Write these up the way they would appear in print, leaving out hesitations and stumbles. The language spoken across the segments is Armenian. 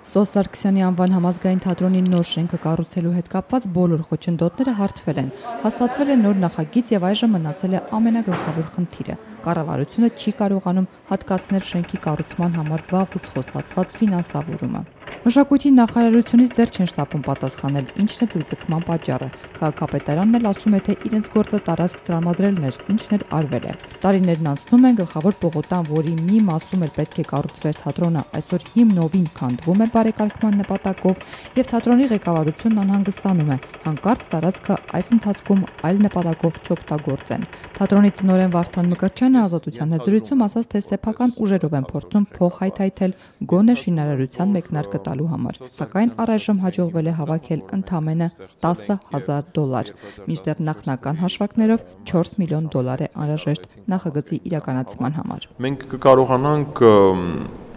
Սոս Սարգսյանի անվան համազգային թատրոնի նոր շենքը կառուցելու հետ կապված բոլոր խոչընդոտները հարթվել են, հաստատվել է նոր նախագիծ եւ այժմ մնացել է ամենագլխավոր խնդիրը։ Կառավարությունը չի կարողանում հատկացնել շենքի կառուցման համար վաղուց խոստացված ֆինանսավորումը։ Մշակույթի նախարարությունից դեռ չեն շտապում պատասխանել, ինչն է ձգձգման պատճառը։ Քաղաքապետարանն էլ ասում է, թե իրենց գործը տարածք տրամադրելն էր, ինչն էլ արվել է։ Տարիներն անցնում են, գլխավոր պողոտան, որի մի մասում էլ պետք է կառուցվեր թատրոնը, այսօր հիմնովին քանդվում է բարեկարգման նպատակով եւ թատրոնի ղեկավարությունն անհանգստանում է, հանկարծ տարածքը այս ընթացքում այլ նպատակով չօգտագործեն։ Թատրոնի տնօրեն Վարդան Մկրտչյանը ազատության հետ զրույցում ասաց, թե սեփական ուժերով են փորձում փող հայթայթել գոնե շինարարության մեկնարկը տալու համար, սակայն առայժմ հաջողվել է հավաքել ընդամենը $10,000, մինչդեռ նախնական հաշվարկներով $4 միլիոն է անհրաժեշտ նախագծի իրականացման համար։ Մենք կկարողանանք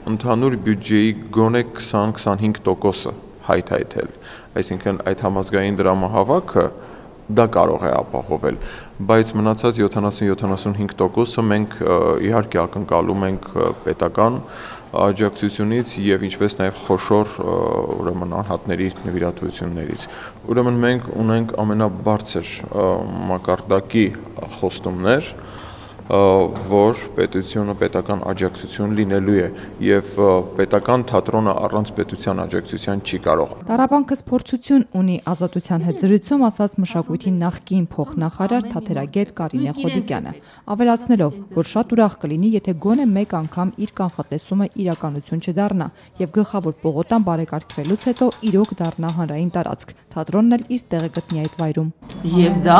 ընդհանուր բյուջեի գոնե 20-25% հայթայթել, այսինքն այդ համազգային դրամահավաքը դա կարող է ապահովել, բայց մնացած 70-75%-ը մենք իհարկե ակնկալում ենք պետական աջակցությունից եւ ինչպես նաեւ խոշոր ուրեմն անհատների նվիրատվություններից։ Ուրեմն մենք ունենք ամենաբարձր մակարդակի խոստումներ, որ պետությունը պետական աջակցություն լինելու է եւ պետական թատրոնը առանց պետության աջակցության չի կարող։ Տառապանքս փորձություն ունի ազատության հետ զրույցում ասաց մշակույթի նախկին փոխնախարար թատերագետ Կարինե Խոդիկյանը, ավելացնելով, որ շատ ուրախ կլինի, եթե գոնե մեկ անգամ իր կանխատեսումը իրականություն չդառնա եւ գլխավոր պողոտան բարեկարգվելուց հետո իրոք դառնա հանրային տարածք։ Թատրոնն էլ իր տեղը գտնի այդ վայրում։ Եվ դա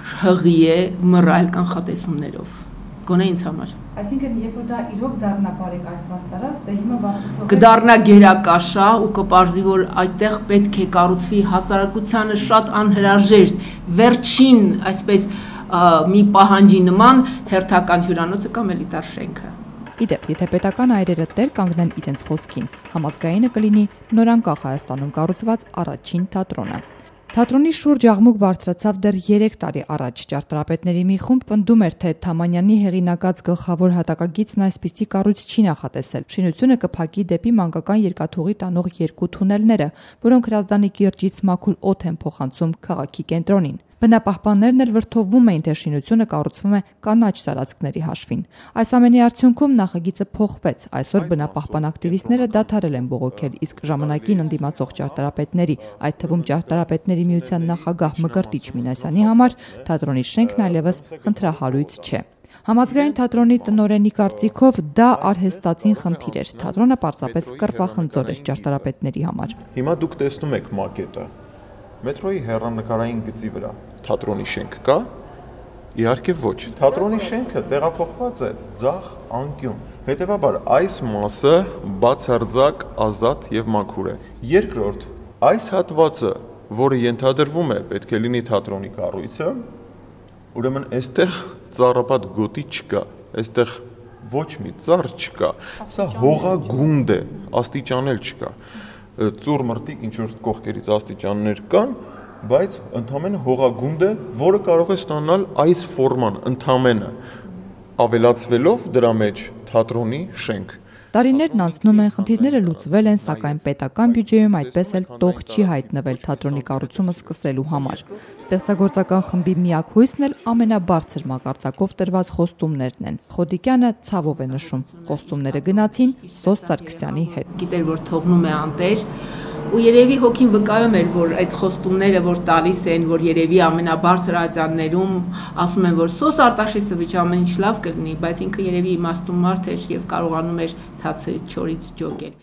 հղի է մռայլ կանխատեսումներով, գոնե ինձ համար։ Այսինքն, երբ դա իրոք դառնա բարեկարգված տարածք, դե հիմա վաղուց կդառնա գերակաշահ ու կպարզվի, որ այդտեղ պետք է կառուցվի հասարակությանը շատ անհրաժեշտ վերջին, այսպես մի պահանջի նման հերթական հյուրանոցը կամ էլիտար շենքը։ Իդեպ, եթե պետական այրերը տեր կանգնեն իրենց խոսքին, համազգայինը կլինի նորանկախ Հայաստանում կառուցված առաջին թատրոնը։ Թատրոնի շուրջ աղմուկ բարձրացավ դեռ 3 տարի առաջ։ Ճարտարապետների մի խումբ պնդում էր, թե Թամանյանի հեղինակած գլխավոր հատակագիծն այսպիսի կառույց չի նախատեսել։ Շինությունը կփակի դեպի մանկական երկաթուղի տանող 2 թունելները, որոնք Հրազդանի կիրճից մաքուր օդ են փոխանցում քաղաքի կենտրոնին։ Բնապահպաններն էլ վրդովվում էին, թե շինությունը կառուցվում է կանաչ տարածքների հաշվին։ Այս ամենի արդյունքում նախագիծը փոխվեց։ Այսօր բնապահպան ակտիվիստները դադարել են բողոքել, իսկ ժամանակին ընդդիմացող ճարտարապետների, այդ թվում ճարտարապետների միության նախագահ Մկրտիչ Մինասյանի համար թատրոնի շենքն այլևս խնդրահարույց չէ։ Համազգային թատրոնի տնօրենի կարծիքով դա արհեստացին խնդիր էր։ Թատրոնը պարզապես կռվախնձոր էր ճարտարապետների համար։ Հիմա դուք տեսնում եք մակետը մետրոյի հեռանկարային գծի վրա թատրոնի շենք կա։ Իհարկե ոչ։ Թատրոնի շենքը տեղափոխված է ձախ անկյուն։ Հետևաբար այս մասը բացարձակ ազատ եւ մաքուր է։ Երկրորդ, այս հատվածը, որը ենթադրվում է պետք է լինի թատրոնի կառույցը, ուրեմն այստեղ ծառապատ գոտի չկա, այստեղ ոչ մի ծառ չկա։ Սա հողագունդ է, աստիճանել չկա։ Ծուռ մրտիկ ինչ որ կողքերից աստիճաններ կան, բայց ընդամենը հողագունդ է, որը կարող է ստանալ այս ֆորման ընդամենը ավելացվելով դրա մեջ թատրոնի շենք։ Տարիներն անցնում են, խնդիրները լուծվել են, սակայն պետական բյուջեում այդպես էլ տող չի հայտնվել թատրոնի կառուցումը սկսելու համար։ Ստեղծագործական խմբի միակ հույսն էլ ամենաբարձր մակարդակով տրված խոստումներն են։ Խոդիկյանը ցավով է նշում, խոստումները գնացին Սոս Սարգսյանի հետ։ Գիտեր, որ թողնում է անտեր, ու երևի հոգին վկայում էր, որ այդ խոստումները, որ տալիս են, որ երևի ամենաբարձր արձաններում ասում են, որ Սոս Արտաշեսովիչ ամեն ինչ լավ կլինի, բայց ինքը երևի իմաստուն մարդ էր եւ կարողանում էր թացը չորից ջոկել։